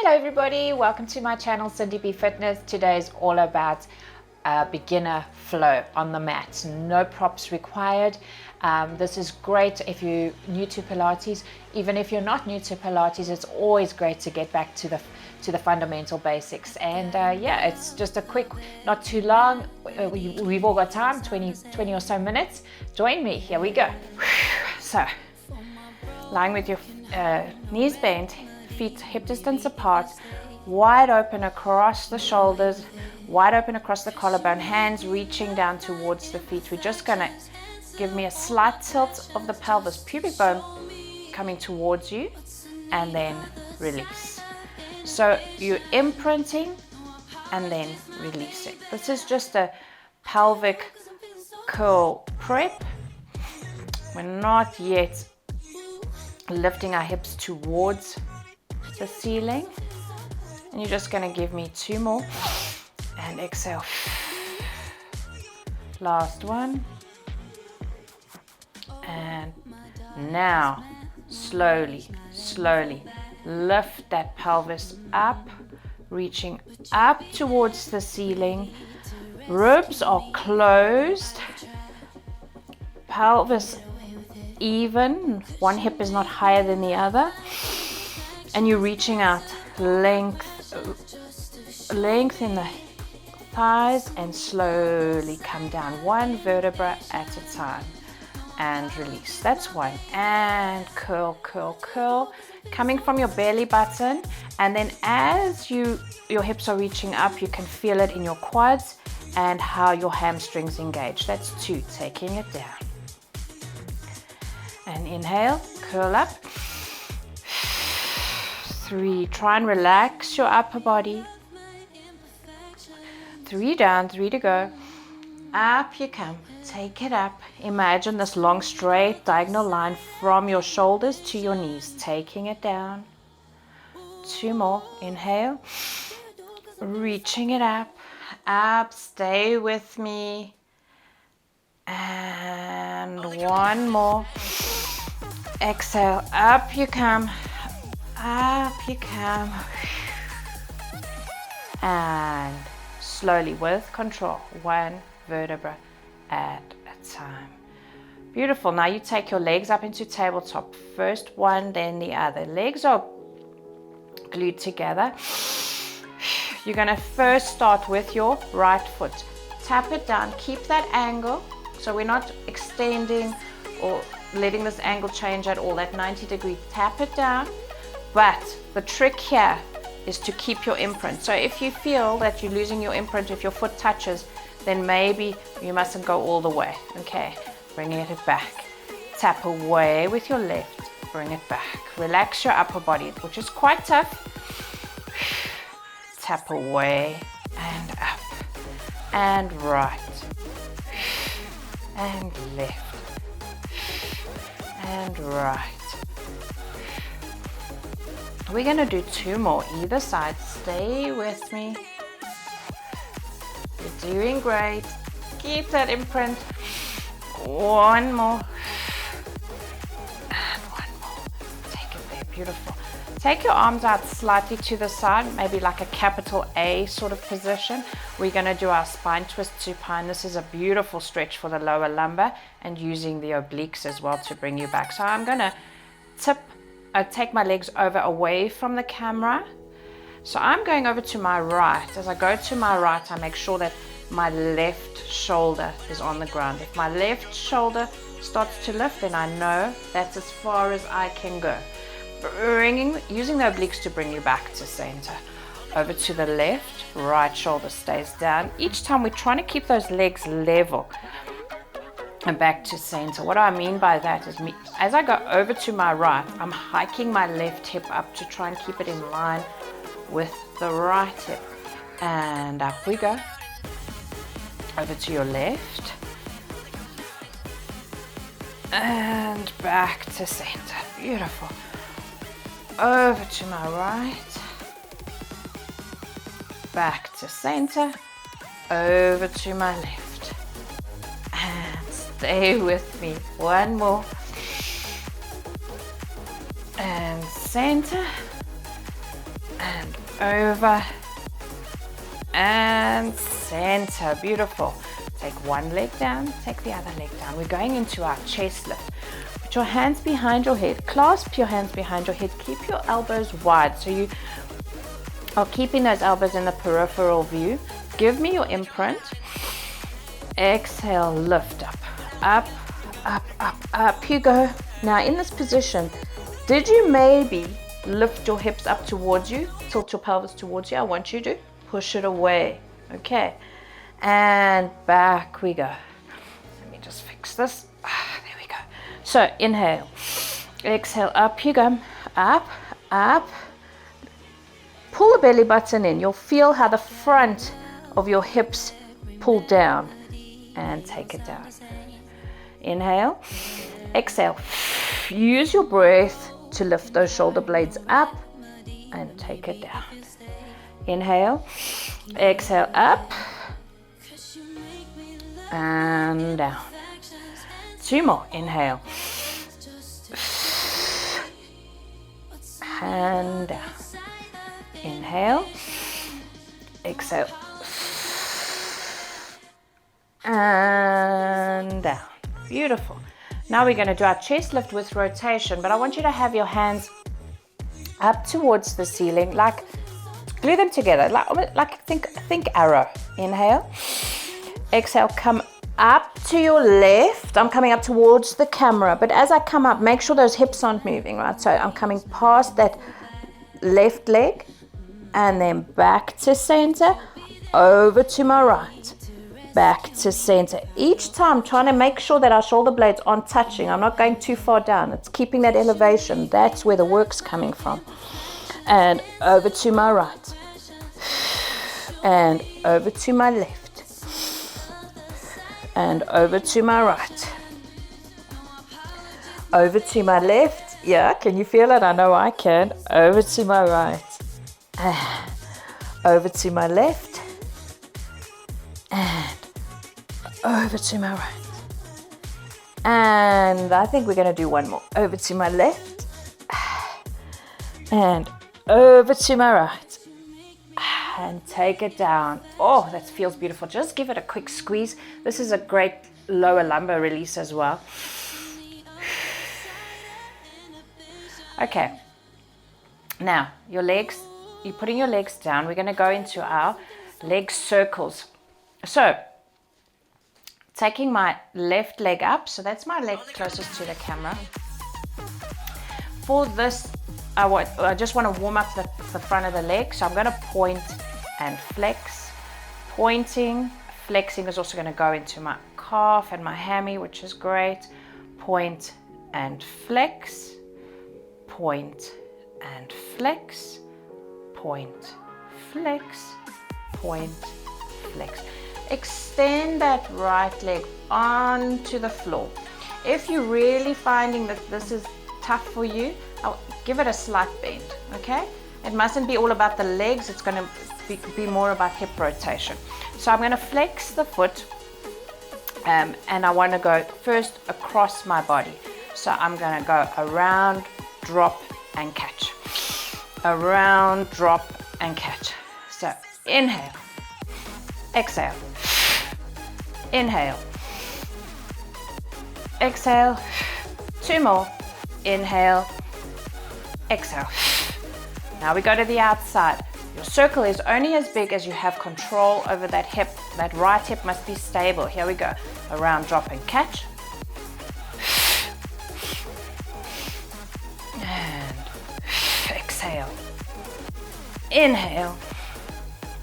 Hello everybody, welcome to my channel CindyB Fitness. Today is all about beginner flow on the mat. No props required. This is great if you're new to Pilates. Even if you're not new to Pilates, it's always great to get back to the fundamental basics. And yeah, it's just a quick, not too long. We've all got time, 20 or so minutes. Join me, here we go. So, lying with your knees bent, feet hip distance apart, wide open across the shoulders, wide open across the collarbone, hands reaching down towards the feet. We're just gonna give me a slight tilt of the pelvis, pubic bone coming towards you, and then release. So you're imprinting and then releasing. This is just a pelvic curl prep. We're not yet lifting our hips towards the ceiling, and you're just going to give me 2 more and exhale. Last one, and now slowly lift that pelvis up, reaching up towards the ceiling. Ribs are closed, pelvis even, one hip is not higher than the other, and you're reaching out, length in the thighs, and slowly come down, one vertebra at a time, and release. That's one. And curl, coming from your belly button, and then as your hips are reaching up, you can feel it in your quads and how your hamstrings engage. That's 2, taking it down. And inhale, curl up. 3, try and relax your upper body. 3 down, 3 to go. Up you come, take it up. Imagine this long straight diagonal line from your shoulders to your knees, taking it down. 2 more, inhale, reaching it up, stay with me. And 1 more. Exhale, up you come, and slowly with control, 1 vertebra at a time. Beautiful. Now you take your legs up into tabletop, first one then the other. Legs are glued together. You're going to first start with your right foot, tap it down, keep that angle, so we're not extending or letting this angle change at all, that 90 degree, tap it down. But the trick here is to keep your imprint. So if you feel that you're losing your imprint, if your foot touches, then maybe you mustn't go all the way. Okay, bringing it back. Tap away with your left, bring it back. Relax your upper body, which is quite tough. Tap away and up and right and left and right. We're going to do 2 more either side. Stay with me. You're doing great. Keep that imprint. 1 more. And 1 more. Take it there. Beautiful. Take your arms out slightly to the side, maybe like a capital A sort of position. We're going to do our spine twist supine. This is a beautiful stretch for the lower lumbar and using the obliques as well to bring you back. So I'm going to take my legs over away from the camera. So I'm going over to my right. As I go to my right, I make sure that my left shoulder is on the ground. If my left shoulder starts to lift, then I know that's as far as I can go. Using the obliques to bring you back to center. Over to the left, right shoulder stays down. Each time we're trying to keep those legs level. And back to center. What I mean by that is, as I go over to my right, I'm hiking my left hip up to try and keep it in line with the right hip. And up we go. Over to your left. And back to center. Beautiful. Over to my right. Back to center. Over to my left. Stay with me. 1 more. And center. and over and center. Beautiful. Take one leg down, take the other leg down. We're going into our chest lift. Put your hands behind your head. Clasp your hands behind your head. Keep your elbows wide so you are keeping those elbows in the peripheral view. Give me your imprint. Exhale, lift up, up, up, up, up. You go. Now in this position, did you maybe lift your hips up towards you? Tilt your pelvis towards you. I want you to push it away. Okay. And back we go. Let me just fix this. There we go. So inhale, exhale, up you go. Up, up. Pull the belly button in. You'll feel how the front of your hips pull down. And take it down. Inhale, exhale. Use your breath to lift those shoulder blades up and take it down. Inhale, exhale, up and down. Two more. Inhale and down. Inhale, exhale and down. Beautiful. Now we're going to do our chest lift with rotation, but I want you to have your hands up towards the ceiling, like glue them together, like think arrow. Inhale, exhale, come up to your left. I'm coming up towards the camera, but as I come up, make sure those hips aren't moving, right? So I'm coming past that left leg and then back to center, over to my right, back to center. Each time trying to make sure that our shoulder blades aren't touching. I'm not going too far down. It's keeping that elevation. That's where the work's coming from. And over to my right. And over to my left. And over to my right. Over to my left. Yeah, can you feel it? I know I can. Over to my right. Over to my left. And over to my right. And I think we're going to do one more. Over to my left. And over to my right. And take it down. Oh, that feels beautiful. Just give it a quick squeeze. This is a great lower lumbar release as well. Okay. Now, your legs, you're putting your legs down. We're going to go into our leg circles. So, taking my left leg up, so that's my leg closest to the camera. For this, I just want to warm up the front of the leg, so I'm going to point and flex. Pointing, flexing is also going to go into my calf and my hammy, which is great. Point and flex, point and flex, point, flex, point, flex. Extend that right leg onto the floor. If you're really finding that this is tough for you, I'll give it a slight bend, okay? It mustn't be all about the legs, it's going to be more about hip rotation. So I'm going to flex the foot and I want to go first across my body. So I'm going to go around, drop and catch. Around, drop and catch. So inhale, exhale, inhale, exhale, two more, inhale, exhale. Now we go to the outside. Your circle is only as big as you have control over that hip. That right hip must be stable. Here we go. Around, drop and catch. And exhale. Inhale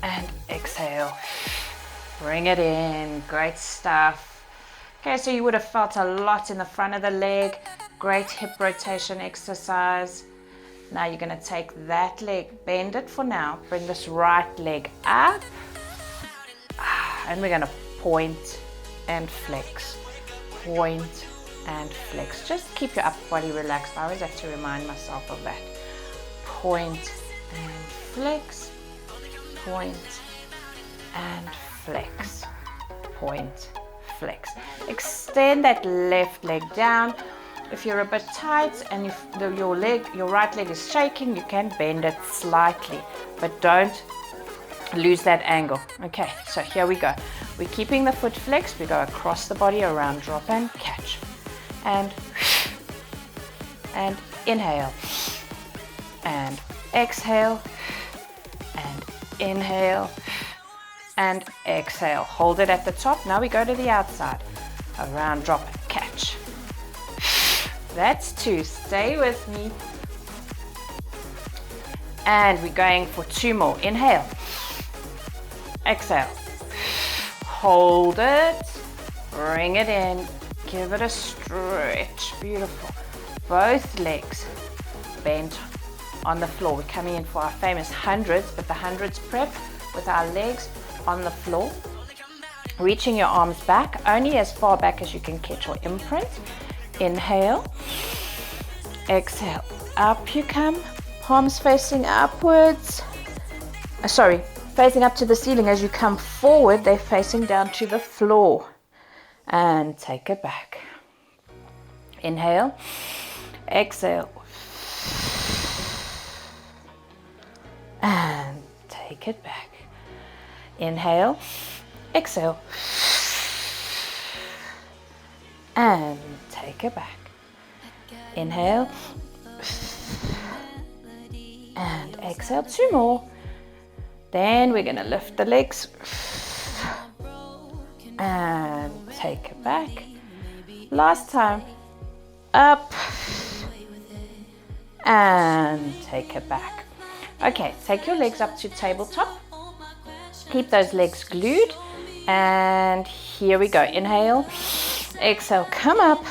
and exhale. Bring it in. Great stuff. Okay, so you would have felt a lot in the front of the leg. Great hip rotation exercise. Now you're going to take that leg, bend it for now, bring this right leg up, and we're going to point and flex, point and flex. Just keep your upper body relaxed. I always have to remind myself of that. Point and flex, point and flex, point, flex. Extend that left leg down. If you're a bit tight and your right leg is shaking, you can bend it slightly, but don't lose that angle. Okay, so here we go. We're keeping the foot flexed. We go across the body, around, drop and catch. And inhale. And exhale. And inhale. And exhale. Hold it at the top. Now we go to the outside. Around, drop and catch. That's 2. Stay with me. And we're going for 2 more. Inhale. Exhale. Hold it. Bring it in. Give it a stretch. Beautiful. Both legs bent on the floor. We're coming in for our famous hundreds, but the hundreds prep with our legs on the floor. Reaching your arms back, only as far back as you can catch your imprint. Inhale. Exhale. Up you come. Palms facing upwards. Facing up to the ceiling. As you come forward, they're facing down to the floor. And take it back. Inhale. Exhale. And take it back. Inhale. Exhale. And take it back. Inhale. And exhale. 2 more. Then we're going to lift the legs. And take it back. Last time. Up. And take it back. Okay, take your legs up to tabletop. Keep those legs glued. And here we go. Inhale. Exhale. Come up.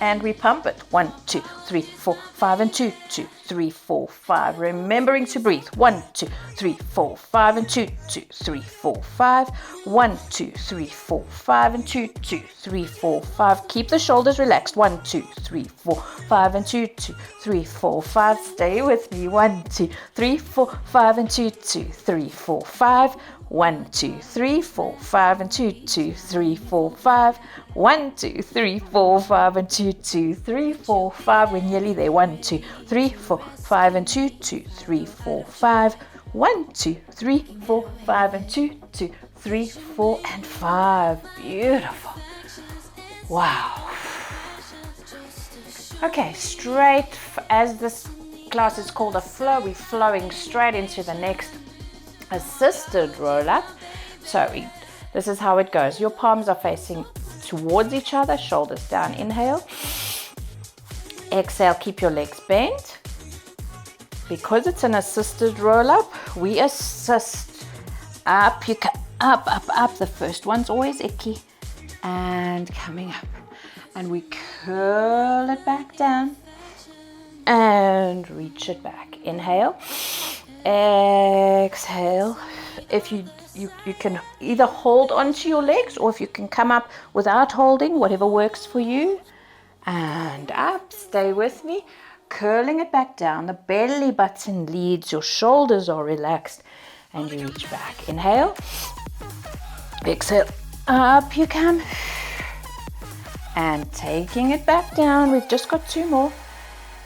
And we pump it. 1, 2, 3, 4, 5, and 2, 2, 3, 4, 5. Remembering to breathe. 1, 2, 3, 4, 5, and 2, 2, 3, 4, 5. 1, 2, 3, 4, 5, and 2, 2, 3, 4, 5. Keep the shoulders relaxed. 1, 2, 3, 4, 5, and 2, 2, 3, 4, 5. Stay with me. 1, 2, 3, 4, 5, and 2, 2, 3, 4, 5. 1, 2, 3, 4, 5, and 2, 2, 3, 4, 5. 1, 2, 3, 4, 5, and 2, 2, 3, 4, 5. We're nearly there. 1, 2, 3, 4, 5, and 2, 2, 3, 4, 5. 1, 2, 3, 4, 5, and 2, 2, 3, 4, and 5. Beautiful. Wow. Okay, straight as this class is called a flow, we're flowing straight into the next assisted roll up. So this is how it goes. Your palms are facing towards each other, shoulders down. Inhale. Exhale, keep your legs bent. Because it's an assisted roll up, we assist up. You come up, up, up. The first one's always icky. And coming up. And we curl it back down. And reach it back. Inhale. Exhale. If you can either hold onto your legs, or if you can come up without holding, whatever works for you. And up. Stay with me. Curling it back down. The belly button leads. Your shoulders are relaxed. And you reach back. Inhale. Exhale. Up you come. And taking it back down. We've just got 2 more.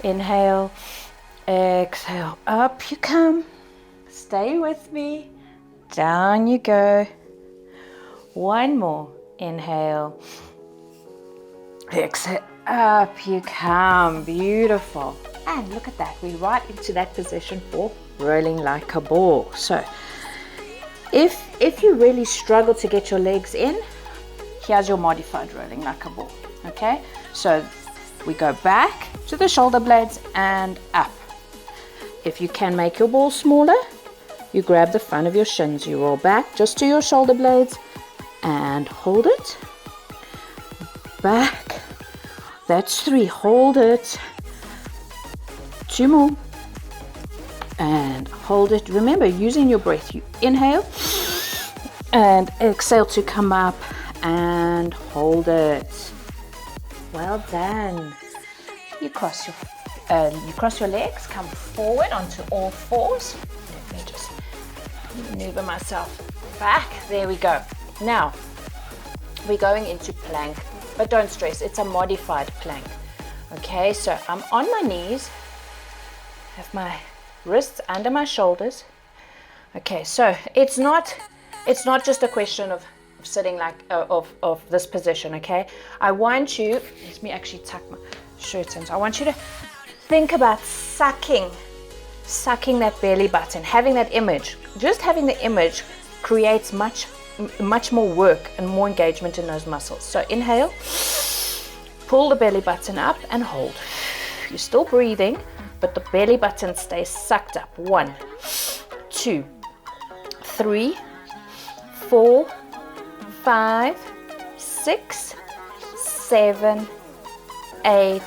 Inhale. Exhale. Up you come. Stay with me. Down you go. 1 more. Inhale. Exhale. Up you come. Beautiful. And look at that. We're right into that position for rolling like a ball. So if you really struggle to get your legs in, here's your modified rolling like a ball. Okay? So we go back to the shoulder blades and up. If you can make your ball smaller, you grab the front of your shins. You roll back just to your shoulder blades and hold it. Back. That's 3. Hold it. 2 more. And hold it. Remember, using your breath. You inhale and exhale to come up and hold it. Well done. You cross your legs, come forward onto all fours. Let me just maneuver myself back. There we go. Now, we're going into plank, but don't stress, it's a modified plank. Okay, so I'm on my knees, have my wrists under my shoulders. Okay, so it's not just a question of sitting like of this position. Okay, I want you, let me actually tuck my shirt in. So I want you to think about sucking that belly button, having that image. Just having the image creates much more work and more engagement in those muscles. So inhale, pull the belly button up and hold. You're still breathing, but the belly button stays sucked up. 1, 2, 3, 4, 5, 6, 7, 8,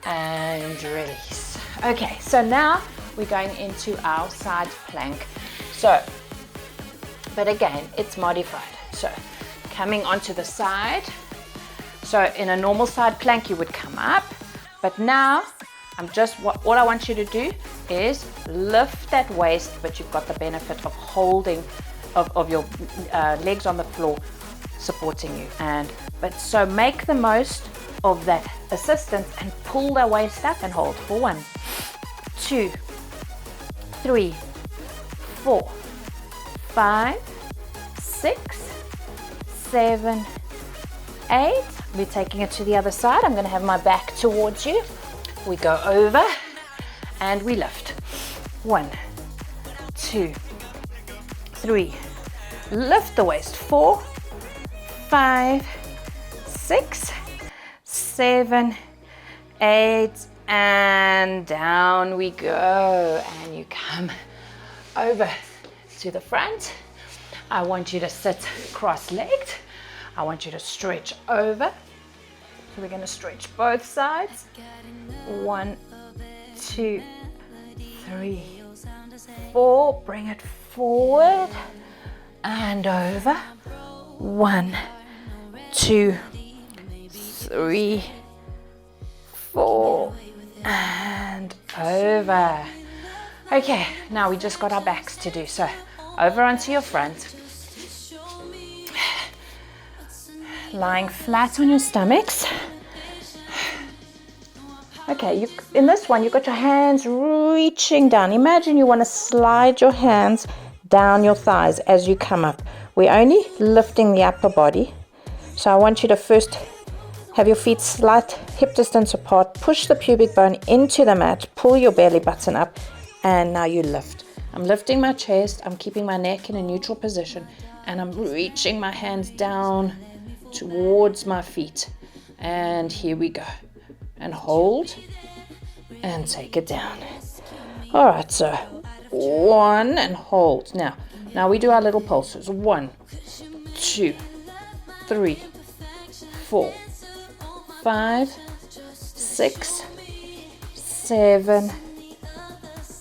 and release. Okay, so now we're going into our side plank. So, but again, it's modified. So, coming onto the side. So, in a normal side plank, you would come up, but now all I want you to do is lift that waist, but you've got the benefit of holding, of your legs on the floor, supporting you. So make the most of that assistance and pull the waist up and hold for 1, 2, 3, 4, 5, 6, 7, 8. We're taking it to the other side. I'm going to have my back towards you. We go over and we lift. 1, 2, 3. Lift the waist. 4, 5, 6, 7, 8, and down we go. And you come over to the front. I want you to sit cross-legged. I want you to stretch over. So we're going to stretch both sides. 1, 2, 3, 4. Bring it forward and over. 1, 2, 3, 4, and over. Okay, now we just got our backs to do. So over onto your front. Lying flat on your stomachs. Okay, in this one, you've got your hands reaching down. Imagine you want to slide your hands down your thighs as you come up. We're only lifting the upper body. So I want you to first have your feet slight hip distance apart. Push the pubic bone into the mat. Pull your belly button up. And now you lift. I'm lifting my chest. I'm keeping my neck in a neutral position. And I'm reaching my hands down towards my feet. And here we go. And hold. And take it down. All right, so 1 and hold. Now we do our little pulses. 1, 2, 3, 4, 5, 6, 7,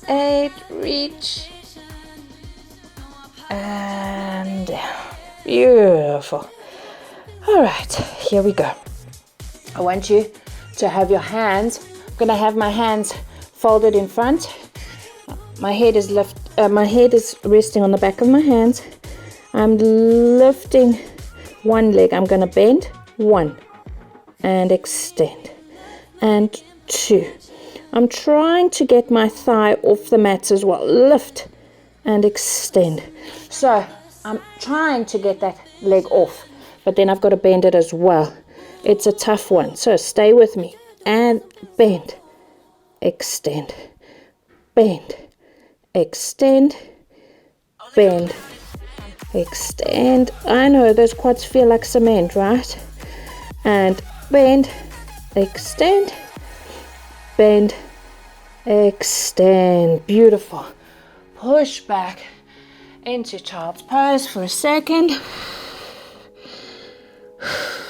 8. Reach. And down. Beautiful. All right, here we go. I want you to have your hands. I'm going to have my hands folded in front. My head is resting on the back of my hands. I'm lifting one leg. I'm going to bend 1 and extend. And 2. I'm trying to get my thigh off the mat as well. Lift and extend. So I'm trying to get that leg off, but then I've got to bend it as well. It's a tough one. So stay with me. And bend, extend, bend, extend, bend, extend. I know those quads feel like cement, right? And bend, extend, bend, extend. Beautiful. Push back into child's pose for a second.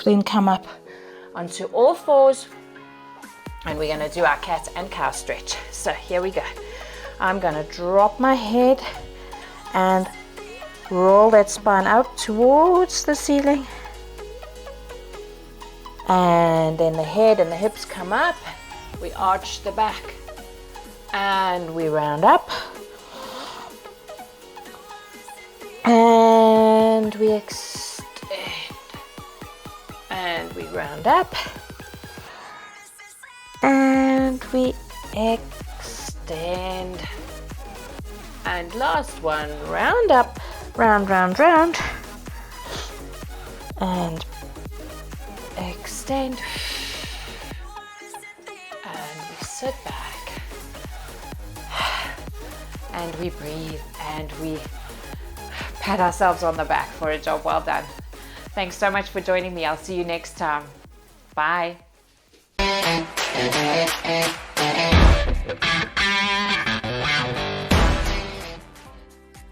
Then come up onto all fours. And we're going to do our cat and cow stretch. So here we go. I'm going to drop my head and roll that spine out towards the ceiling. And then the head and the hips come up. We arch the back. And we round up. And we extend. And we round up. And we extend. And last one, round up, round, round, round. And extend. And we sit back. And we breathe and we pat ourselves on the back for a job well done. Thanks so much for joining me. I'll see you next time. Bye.